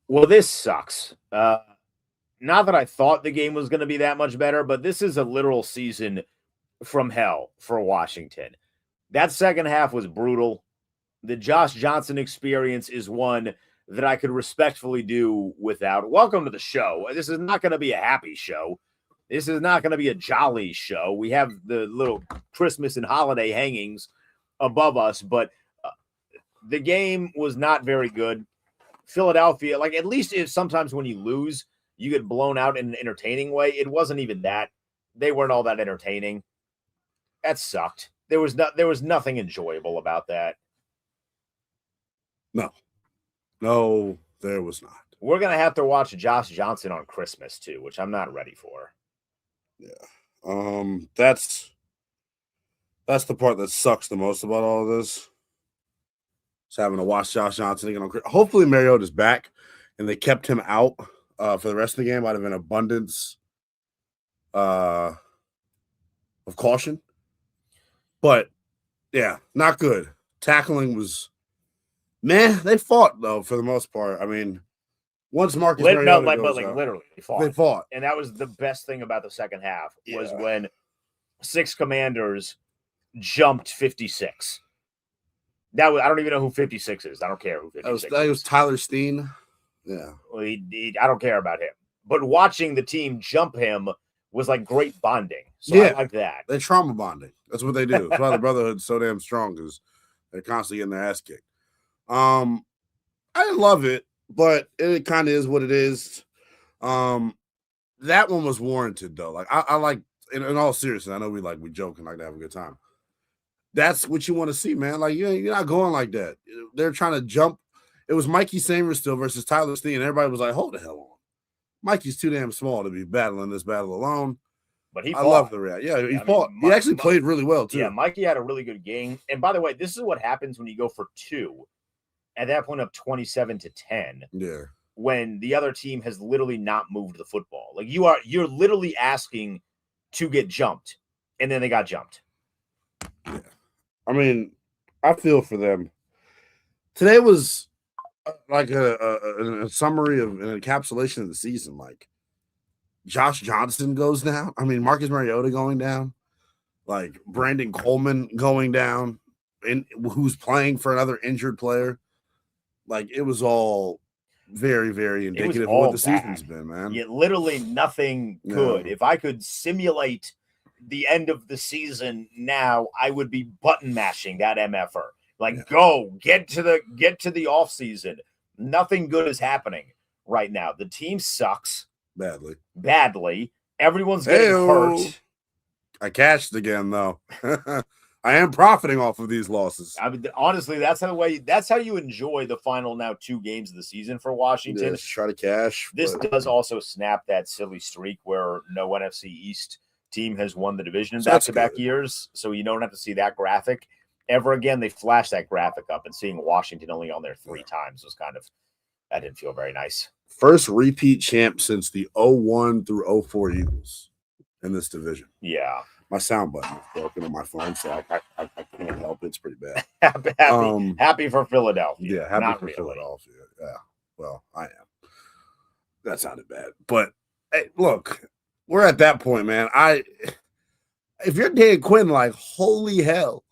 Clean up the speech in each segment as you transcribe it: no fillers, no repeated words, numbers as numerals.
Well, this sucks. Not that I thought the game was going to be that much better, but this is a literal season from hell for Washington. That second half was brutal. The Josh Johnson experience is one that I could respectfully do without. Welcome to the show. This is not going to be a happy show. This is not going to be a jolly show. We have the little Christmas and holiday hangings above us, but the game was not very good. Philadelphia, like at least if sometimes when you lose, you get blown out in an entertaining way. It wasn't even that. They weren't all that entertaining. That sucked. There was nothing enjoyable about that. No, there was not. We're gonna have to watch Josh Johnson on Christmas too, which I'm not ready for. Yeah. That's the part that sucks the most about all of this. It's having to watch Josh Johnson again on Christmas. Hopefully Mariota's back and they kept him out for the rest of the game out of an abundance of caution. But yeah, not good. Tackling was they fought though for the most part. I mean, once Marcus Mariota goes out, literally they fought. And that was the best thing about the second half was when 6 Commanders jumped 56. I don't even know who 56 is. I don't care who 56 is. That was Tyler Steen. Yeah. Well, I don't care about him. But watching the team jump him was like great bonding. So I like that. They're trauma bonding. That's what they do. That's why the Brotherhood's so damn strong, because they're constantly getting their ass kicked. I didn't love it, but it kind of is what it is. That one was warranted though. Like I like in all seriousness, I know we joke and like to have a good time. That's what you want to see, man. Like you're not going like that. They're trying to jump. It was Mikey Samers still versus Tyler Steen. And everybody was like, hold the hell on. Mikey's too damn small to be battling this battle alone. But he fought. I love the reaction. Yeah, he fought. He actually played really well, too. Yeah, Mikey had a really good game. And by the way, this is what happens when you go for 2. At that point up 27-10. Yeah. When the other team has literally not moved the football. Like you're literally asking to get jumped. And then they got jumped. Yeah. I mean, I feel for them. Today was like a summary of an encapsulation of the season. Like Josh Johnson goes down. I mean, Marcus Mariota going down. Like Brandon Coleman going down, and who's playing for another injured player. Like it was all very, very indicative of what the season's been, man. Yeah, literally nothing good. If I could simulate the end of the season now, I would be button mashing that MFR. Go get to the off season. Nothing good is happening right now. The team sucks badly. Everyone's getting hurt. I cashed again though. I am profiting off of these losses. I mean, honestly, that's how you enjoy the final now 2 games of the season for Washington. Just try to cash. This does also snap that silly streak where no NFC East team has won the division in back-to-back years, so you don't have to see that graphic ever again. They flashed that graphic up, and seeing Washington only on there 3 times was that didn't feel very nice. First repeat champ since the 01 through 04 Eagles in this division. Yeah. My sound button is broken on my phone, so I can't help it. It's pretty bad. Happy for Philadelphia. Yeah, happy for Philadelphia. Yeah, well, I am. That sounded bad. But, hey, look, we're at that point, man. If you're Dan Quinn, like, holy hell.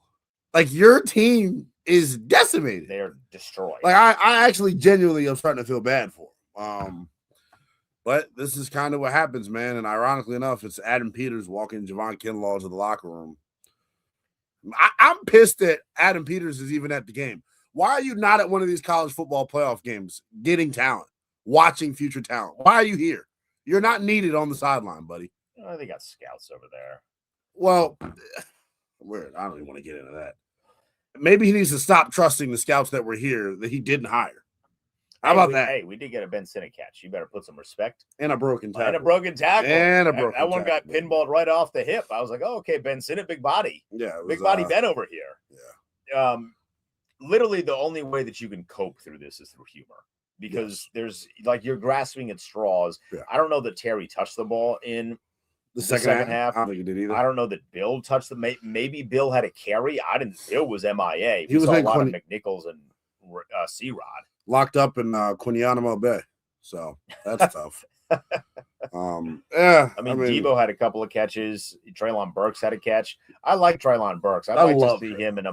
Like, your team is decimated. They're destroyed. Like, I actually genuinely am starting to feel bad for them. But this is kind of what happens, man. And ironically enough, it's Adam Peters walking Javon Kinlaw to the locker room. I'm pissed that Adam Peters is even at the game. Why are you not at one of these college football playoff games getting talent, watching future talent? Why are you here? You're not needed on the sideline, buddy. Oh, they got scouts over there. Well, I don't even want to get into that. Maybe he needs to stop trusting the scouts that were here that he didn't hire. How about that? Hey, we did get a Ben Sinnott catch. You better put some respect. And a broken tackle. That one got pinballed right off the hip. I was like, oh, okay, Ben Sinnott, big body. Yeah. Big body Ben over here. Yeah. Literally the only way that you can cope through this is through humor. Because there's you're grasping at straws. Yeah. I don't know that Terry touched the ball in the second half. I don't think he did either. I don't know that Bill touched maybe Bill had a carry. Bill was MIA. He was a lot of McNichols and C-Rod. Locked up in Guantanamo Bay. So that's tough. Yeah. I mean, Debo had a couple of catches. Treylon Burks had a catch. I like Treylon Burks. I'd like to see him in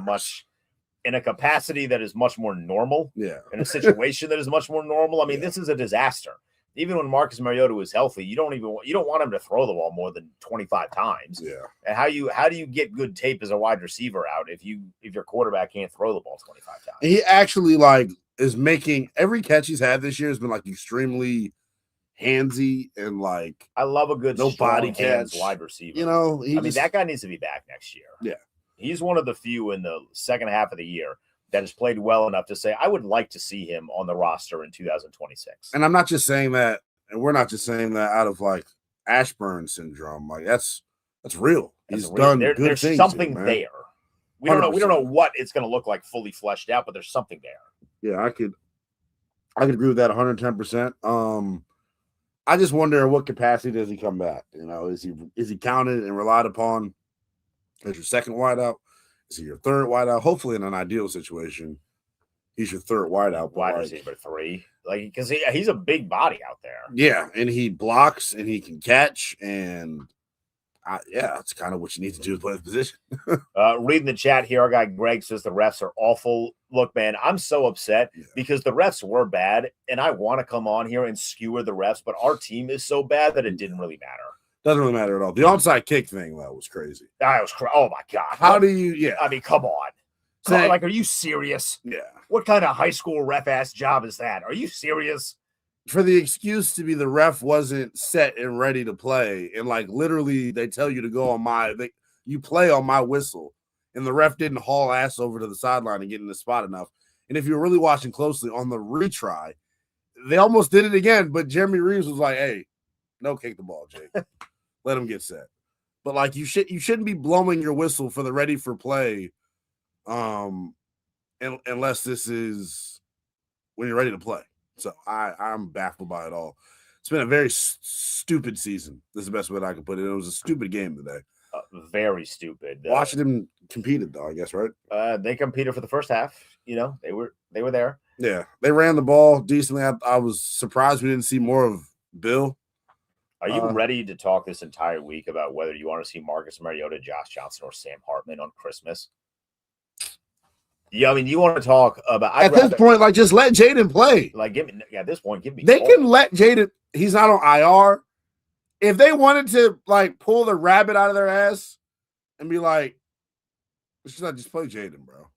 a capacity that is much more normal. Yeah. In a situation that is much more normal. I mean, this is a disaster. Even when Marcus Mariota is healthy, you don't want him to throw the ball more than 25 times. Yeah. And how do you get good tape as a wide receiver out if your quarterback can't throw the ball 25 times? And he actually is making every catch he's had this year has been extremely handsy and I love a good no body catch wide receiver. You know, that guy needs to be back next year. Yeah. He's one of the few in the second half of the year that has played well enough to say, I would like to see him on the roster in 2026. And I'm not just saying that, and we're not just saying that out of Ashburn syndrome. That's real. He's done good there's things. There's something here, there. We don't know. We don't know what it's going to look like fully fleshed out, but there's something there. Yeah, I could agree with that 110%. I just wonder in what capacity does he come back? You know, is he counted and relied upon as your second wideout? Is he your third wideout? Hopefully, in an ideal situation, he's your third wideout. Wide receiver 3, because he's a big body out there. Yeah, and he blocks and he can catch, and it's kind of what you need to do to play the position. Reading the chat here, our guy Greg says the refs are awful. Look, man, I'm so upset because the refs were bad, and I want to come on here and skewer the refs, but our team is so bad that it didn't really matter. Doesn't really matter at all. The onside kick thing, though, was crazy. Oh, my God. How do you – yeah. I mean, come on. Are you serious? Yeah. What kind of high school ref-ass job is that? Are you serious? For the excuse to be the ref wasn't set and ready to play, and literally they tell you to go on you play on my whistle, and the ref didn't haul ass over to the sideline and get in the spot enough. And if you're really watching closely on the retry, they almost did it again, but Jeremy Reeves was like, hey, no, kick the ball, Jake. Let him get set. But you shouldn't be blowing your whistle for the ready for play, unless this is when you're ready to play. So I'm baffled by it all. It's been a very stupid season. This is the best way that I can put it. It was a stupid game today. Very stupid. Washington competed, though, I guess, right? They competed for the first half. You know, they were there. Yeah, they ran the ball decently. I was surprised we didn't see more of Bill. Are you ready to talk this entire week about whether you want to see Marcus Mariota, Josh Johnson, or Sam Hartman on Christmas? Yeah, I mean, you want to talk about at this point, just let Jaden play. At this point, give me. They can let Jaden. He's not on IR. If they wanted to pull the rabbit out of their ass and be like, let's just play Jaden, bro.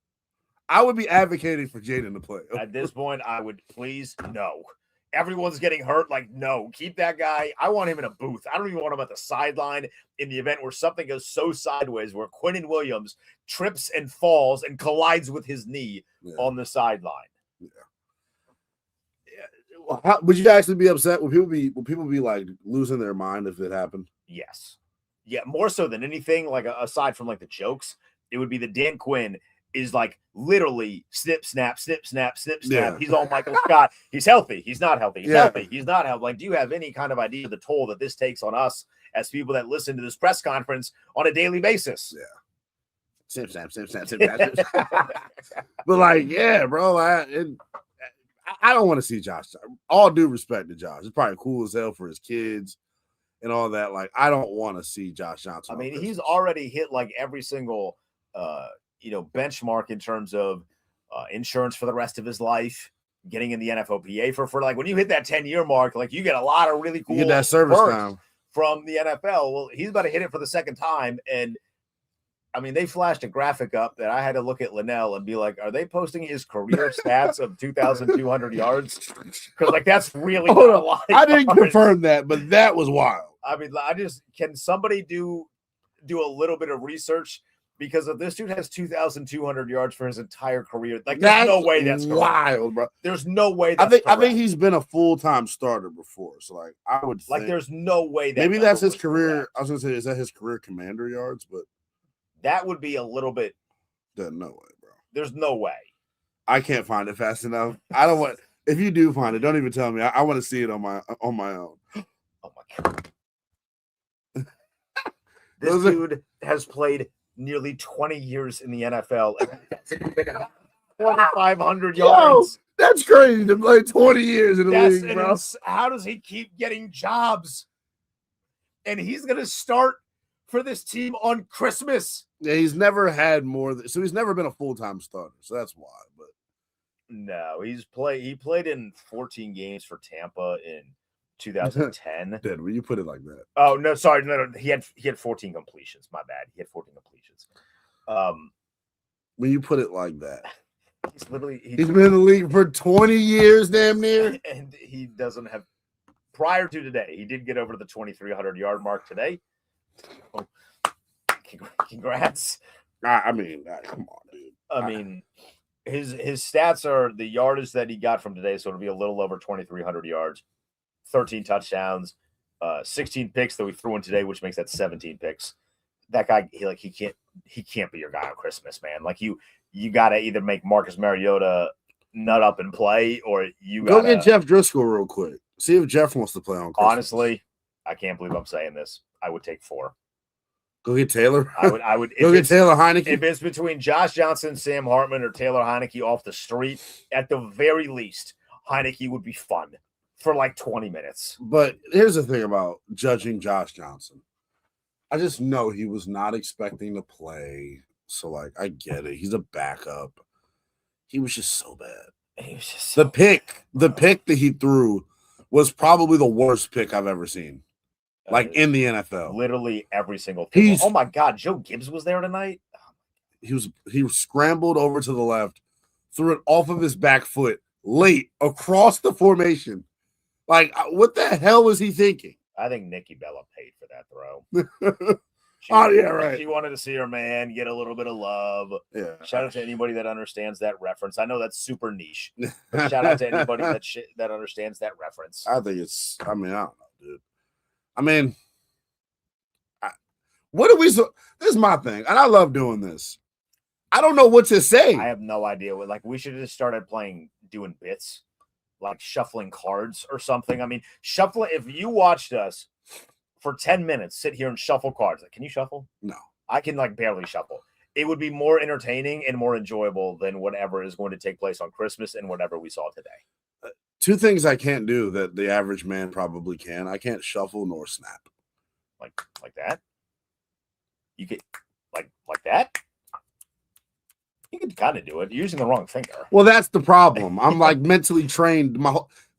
I would be advocating for Jaden to play. At this point, I would please no. Everyone's getting hurt. No, keep that guy. I want him in a booth. I don't even want him at the sideline in the event where something goes so sideways where Quinnen Williams trips and falls and collides with his knee on the sideline. Yeah. Would you actually be upset? Would people be losing their mind if it happened? Yes. Yeah, more so than anything, aside from the jokes, it would be the Dan Quinn is literally snip, snap, snip, snap, snip, snap. Yeah. He's all Michael Scott. He's healthy. He's not healthy. He's healthy. He's not healthy. Do you have any kind of idea of the toll that this takes on us as people that listen to this press conference on a daily basis? Yeah. Snip, snap, snip, snap, snip, snap, snip. But bro, I don't want to see Josh. All due respect to Josh. It's probably cool as hell for his kids and all that. I don't want to see Josh Johnson. I mean, he's already hit every single benchmark in terms of insurance for the rest of his life, getting in the NFLPA for when you hit that 10-year mark, you get a lot of really cool you get that service time from the NFL. Well, he's about to hit it for the second time. And I mean, they flashed a graphic up that I had to look at Linnell and be like, are they posting his career stats of 2,200 yards? Because that's really not a lot. I didn't confirm that, but that was wild. I mean, can somebody do a little bit of research? Because if this dude has 2,200 yards for his entire career, there's no way that's wild, bro. There's no way that's I think he's been a full-time starter before. So, I would think. There's no way that maybe that's his career. Correct. I was going to say, is that his career commander yards? But that would be a little bit. There's no way, bro. There's no way. I can't find it fast enough. I don't want. If you do find it, don't even tell me. I want to see it on my own. Oh my God. This dude has played nearly 20 years in the NFL. 2,500 yards. That's crazy to play 20 years in the league, bro. How does he keep getting jobs? And he's going to start for this team on Christmas. Yeah, he's never had more. So he's never been a full-time starter. So that's why. But no, he played in 14 games for Tampa in 2010. Did when you put it like that? Oh no, sorry, no. He had 14 completions. My bad. He had 14 completions. When you put it like that, he's been in the league for 20 years, damn near, and he doesn't have. Prior to today, he did get over the 2,300 yard mark today. Oh, congrats! I mean, come on, dude. I mean, his stats are the yardage that he got from today, so it'll be a little over 2,300 yards, 13 touchdowns, 16 picks that we threw in today, which makes that 17 picks. That guy, he can't be your guy on Christmas, man. Like you got to either make Marcus Mariota nut up and play, or you go get Jeff Driscoll real quick. See if Jeff wants to play on Christmas. Honestly, I can't believe I'm saying this. I would take 4. Go get Taylor. I would go get Taylor Heineke. If it's between Josh Johnson, Sam Hartman, or Taylor Heineke off the street, at the very least, Heineke would be fun for like 20 minutes. But here's the thing about judging Josh Johnson. I just know he was not expecting to play. So, like, I get it. He's a backup. He was just so bad. He was just the pick that he threw was probably the worst pick I've ever seen. Like in the NFL. Literally every single thing. Oh my God, Joe Gibbs was there tonight. He was scrambled over to the left, threw it off of his back foot late across the formation. Like, what the hell was he thinking? I think Nikki Bella paid for that throw. Right. She wanted to see her man get a little bit of love. Yeah. Shout out to anybody that understands that reference. I know that's super niche. But shout out to anybody that understands that reference. I think it's. I mean, I don't know, dude. I mean, what do we? This is my thing, and I love doing this. I don't know what to say. I have no idea. Like, we should have just started doing bits, like shuffling cards or something. I mean, shuffling. If you watched us for 10 minutes, sit here and shuffle cards. Like, can you shuffle? No, I can barely shuffle. It would be more entertaining and more enjoyable than whatever is going to take place on Christmas and whatever we saw today. 2 things I can't do that the average man probably can. I can't shuffle nor snap. Like that? You could like that? You could kind of do it. You're using the wrong finger. Well, that's the problem. I'm like mentally trained.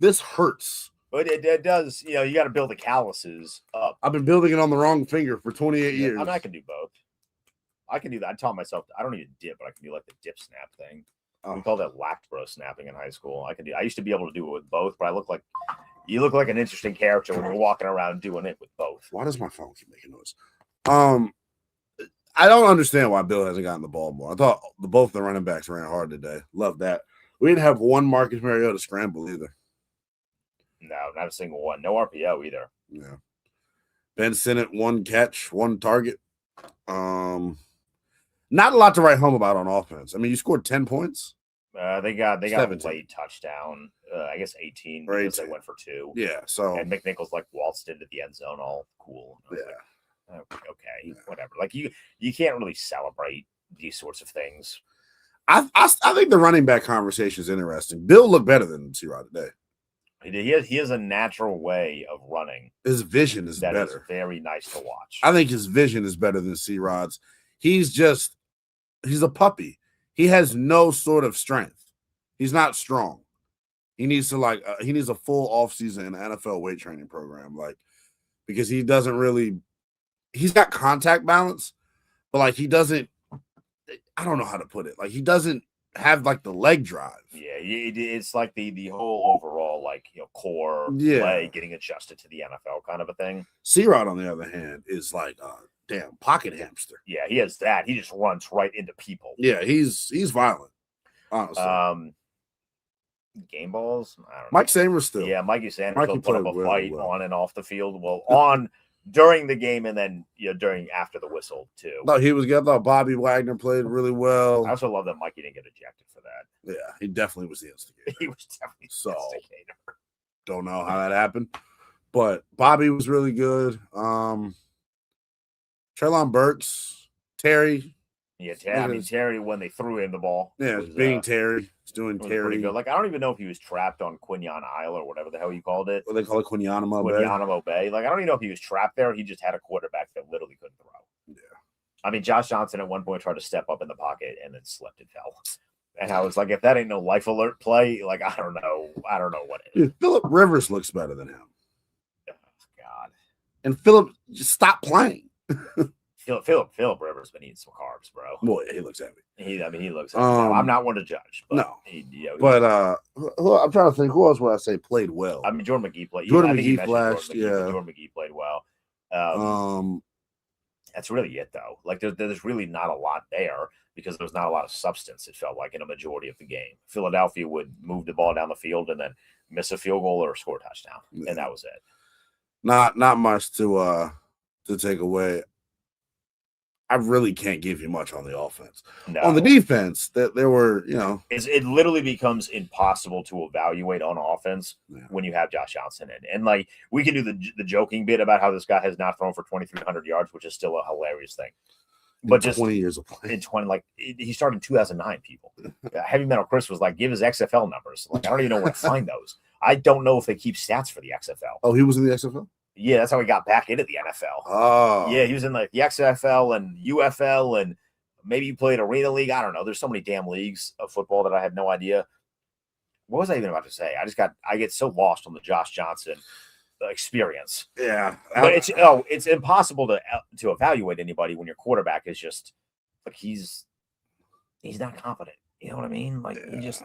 This hurts. But it does, you got to build the calluses up. I've been building it on the wrong finger for 28 years. I can do both. I can do that. I taught myself, I don't need to dip, but I can do like the dip snap thing. We call that lactbro snapping in high school. I used to be able to do it with both, but you look like an interesting character when you're walking around doing it with both. Why does my phone keep making noise? I don't understand why Bill hasn't gotten the ball more. I thought both the running backs ran hard today. Love that. We didn't have one Marcus Mariota scramble either. No, not a single one. No RPO either. Yeah. Ben Sinnott, 1 catch, 1 target. Not a lot to write home about on offense. I mean, you scored 10 points. They got 17. A late touchdown. I guess 18 because they went for 2. Yeah. So and McNichols waltzed into the end zone, all cool. Yeah. Okay, whatever. Like you can't really celebrate these sorts of things. I think the running back conversation is interesting. Bill looked better than C-Rod today. He has a natural way of running. His vision is better. Is very nice to watch. I think his vision is better than C-Rod's. He's a puppy. He has no sort of strength. He's not strong. He needs to he needs a full offseason NFL weight training program, because he doesn't really. He's got contact balance, but he doesn't. I don't know how to put it. He doesn't have the leg drive. Yeah, it's like the whole overall core play getting adjusted to the NFL kind of a thing. C-Rod, on the other hand, is like a damn pocket hamster. Yeah, he has that. He just runs right into people. Yeah, he's violent. Honestly. Game balls. I don't know. Mike Sanders still. Yeah, Mikey Sanders will put up a fight on and off the field. Well, during the game and then after the whistle too. No, he was good. I thought Bobby Wagner played really well. I also love that Mikey didn't get ejected for that. Yeah, he definitely was the instigator. He was definitely the instigator. Don't know how that happened, but Bobby was really good. Treylon Burks, Terry, Yeah, Terry, when they threw him the ball. Yeah, was, being Terry. He's doing was Terry. pretty good. Like, I don't even know if he was trapped on Quinion Isle or whatever the hell you called it. What they call it, Quinyanamo Bay. Quinyanamo Bay. Like, I don't even know if he was trapped there. He just had a quarterback that literally couldn't throw. Yeah. I mean, Josh Johnson at one point tried to step up in the pocket and then slipped and fell. And I was like, if that ain't no life alert play, like, I don't know what it is. Dude, Phillip Rivers looks better than him. Oh, God. And Phillip just stopped playing. Phillip Rivers been eating some carbs, bro. Boy, he looks heavy. He looks heavy. I'm not one to judge. But no. But I'm trying to think. Who else would I say played well? I mean, Jordan McGee played. Jordan McGee flashed. Jordan McGee played well. That's really it, though. Like, there's really not a lot there because there's not a lot of substance, it felt like, in a majority of the game. Philadelphia would move the ball down the field and then miss a field goal or score a touchdown, and that was it. Not much to take away. I really can't give you much on the offense. No. On the defense, there were, it literally becomes impossible to evaluate on offense when you have Josh Johnson in. And, like, we can do the joking bit about how this guy has not thrown for 2,300 yards, which is still a hilarious thing. But just 20 years of play. In 20, like, he started in 2009, people. Heavy Metal Chris was like, give his XFL numbers. Like, I don't even know where to find those. I don't know if they keep stats for the XFL. Oh, he was in the XFL? Yeah, that's how he got back into the NFL. Oh. Yeah, he was in like the XFL and UFL and maybe he played Arena League. I don't know. There's so many damn leagues of football that I had no idea. What was I even about to say? I get so lost on the Josh Johnson experience. Yeah. But it's impossible to evaluate anybody when your quarterback is just like he's not confident. You know what I mean? Like he just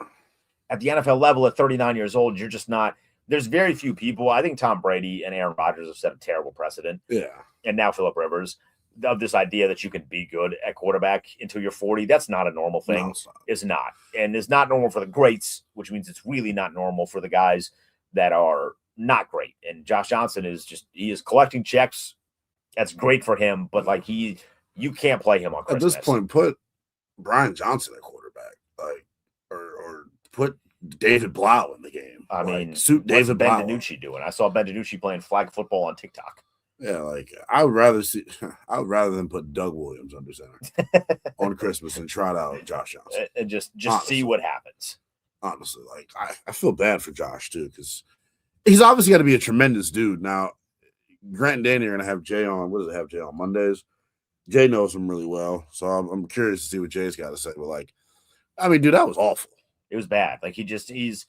at the NFL level at 39 years old, you're just not. There's very few people. I think Tom Brady and Aaron Rodgers have set a terrible precedent. Yeah. And now Phillip Rivers of this idea that you can be good at quarterback until you're 40. That's not a normal thing. No, it's not. And it's not normal for the greats, which means it's really not normal for the guys that are not great. And Josh Johnson he is collecting checks. That's great for him. But like you can't play him on Christmas. At this point, put Brian Johnson at quarterback, like, or put David Blau in the game. I mean, suit David Ben Blau. DiNucci doing? I saw Ben DiNucci playing flag football on TikTok. Yeah, like I would rather than put Doug Williams under center on Christmas and trot out Josh Johnson and just honestly, see what happens. Honestly, like I feel bad for Josh too because he's obviously got to be a tremendous dude. Now, Grant and Danny are gonna have Jay on. What do they have Jay on Mondays? Jay knows him really well, so I'm curious to see what Jay's got to say. But like, I mean, dude, that was awful. It was bad. Like he's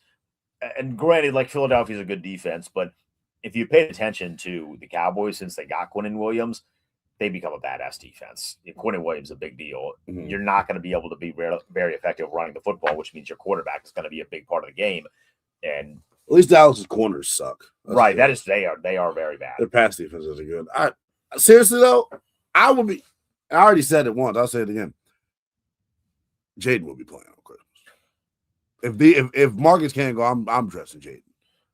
and granted, like Philadelphia's a good defense, but if you paid attention to the Cowboys since they got Quinnen Williams, they become a badass defense. Quinnen Williams is a big deal. Mm-hmm. You're not going to be able to be very effective running the football, which means your quarterback is going to be a big part of the game. And at least Dallas's corners suck. That's right. Good. That is they are very bad. Their pass defenses are good. Seriously though, I already said it once. I'll say it again. Jaden will be playing on Christmas. If Marcus can't go, I'm dressing Jaden.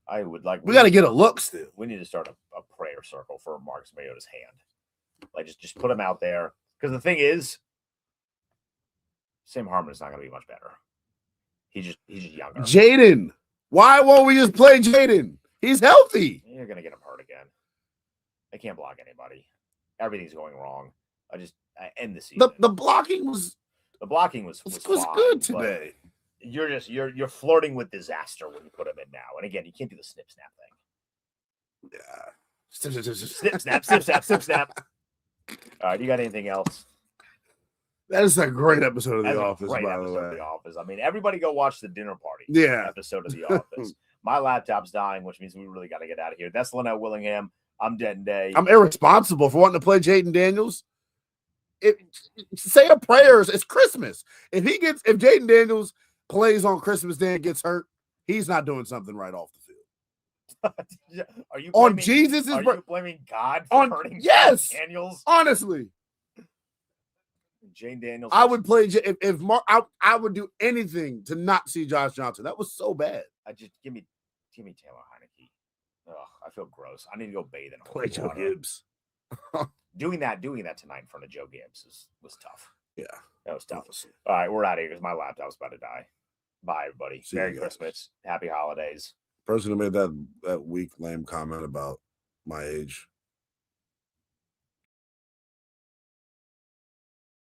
I would like. We got to get a look still. We need to start a prayer circle for Marcus Mariota's hand. Like just put him out there because the thing is, Sam Harmon is not going to be much better. He's just younger. Jaden, why won't we just play Jaden? He's healthy. You're going to get him hurt again. They can't block anybody. Everything's going wrong. I end the season. The blocking was fine, good today. You're flirting with disaster when you put him in now. And again, you can't do the snip snap thing. Yeah. Snip snap. All right, you got anything else? That is a great episode of The Office, by the way. Of The Office. I mean, everybody go watch the dinner party episode of The Office. My laptop's dying, which means we really got to get out of here. That's Lynette Willingham. I'm Dead and Day. I'm irresponsible for wanting to play Jaden Daniels. Say a prayer. It's Christmas. If Jaden Daniels plays on Christmas Day and gets hurt, he's not doing something right off the field. Are you blaming God for hurting Daniels? Honestly. Jane Daniels. I would play if Mark. I would do anything to not see Josh Johnson. That was so bad. Give me Taylor Heineke. Ugh, I feel gross. I need to go bathe in play Joe Gibbs. Doing that tonight in front of Joe Gibbs was tough. Yeah, that was tough. All right, we're out of here because my laptop's about to die. Bye, everybody. Merry Christmas. Happy holidays. Person who made that weak, lame comment about my age.